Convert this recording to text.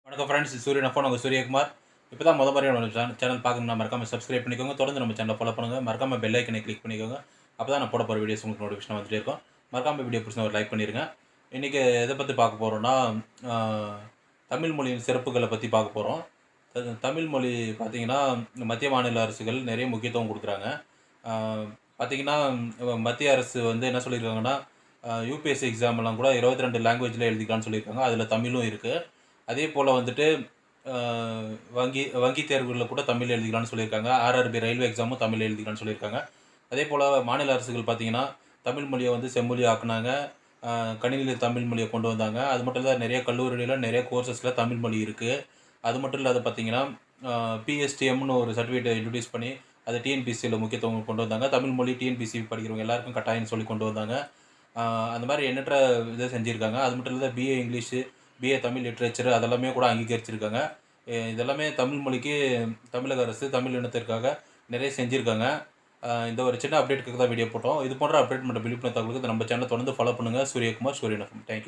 வணக்கம் ஃப்ரெண்ட்ஸ், சூரியன் அப்போ உங்கள் சூரியகுமார். இப்போ தான் முறையாக சேனல் பார்க்கணும்னா மறக்காமல் சப்ஸ்கிரைப் பண்ணிக்கோங்க. தொடர்ந்து நம்ம சேனலை ஃபாலோ பண்ணுங்கள். மறக்காமல் பெல் ஐக்கனை கிளிக் பண்ணிக்கோங்க. அப்போ தான் நான் போட போகிற வீடியோஸ் உங்களுக்கு நோட்டிஃபிகேஷன் வந்துட்டே இருக்கும். மறக்காமல் வீடியோ பிடிச்சா ஒரு லைக் பண்ணிடுங்க. இன்றைக்கி எதை பற்றி பார்க்க போகிறோன்னா, தமிழ் மொழியின் சிறப்புகளை பற்றி பார்க்க போகிறோம். தமிழ் மொழி பார்த்திங்கன்னா மத்திய மாநில அரசுகள் நிறைய முக்கியத்துவம் கொடுக்குறாங்க. பார்த்திங்கன்னா மத்திய அரசு வந்து என்ன சொல்லியிருக்காங்கன்னா, யூபிஎஸ்சி எக்ஸாம்லாம் கூட 22 லாங்குவேஜில் எழுதிக்கலாம்னு சொல்லியிருக்காங்க. அதில் தமிழும் இருக்குது. அதே போல் வந்துட்டு வங்கி தேர்வுகளில் கூட தமிழ் எழுதிக்கலாம்னு சொல்லியிருக்காங்க. ஆர்ஆர்பி ரயில்வே எக்ஸாமும் தமிழ் எழுதிக்கலாம்னு சொல்லியிருக்காங்க. அதே போல் மாநில அரசுகள் பார்த்திங்கன்னா தமிழ் மொழியை வந்து செம்மொழி ஆக்குனாங்க. கணினியில் தமிழ் மொழியை கொண்டு வந்தாங்க. அது மட்டும் இல்லை, நிறைய கல்லூரிகளில் நிறைய கோர்சஸில் தமிழ் மொழி இருக்குது. அது மட்டும் இல்லாத பார்த்திங்கன்னா பிஎஸ்டிஎம்னு ஒரு சர்டிஃபிகேட்டை இன்ட்ரடியூஸ் பண்ணி அதை டிஎன்பிசியில் முக்கியத்துவம் கொண்டு வந்தாங்க. தமிழ் மொழி டிஎன்பிசி படிக்கிறவங்க எல்லாருக்கும் கட்டாயம்னு சொல்லி கொண்டு வந்தாங்க. அந்த மாதிரி எண்ணற்ற இதை செஞ்சுருக்காங்க. அது மட்டும் இல்லை, BA English, BA Tamil literature அதெல்லாமே கூட அங்கீகரிச்சிருக்காங்க. இதெல்லாமே தமிழ் மொழிக்கு தமிழக அரசு தமிழ் இனத்திற்காக நிறைய செஞ்சுருக்காங்க. இந்த ஒரு சின்ன அப்டேட்டுக்காக தான் வீடியோ போட்டோம். இது போன்ற அப்டேட் மற்றும் விழிப்புணர்வு தகவலுக்கு நம்ம சேனலை தொடர்ந்து ஃபாலோ பண்ணுங்கள். சூரியகுமார், சூரியன் எஃப்எம். தேங்க்யூ.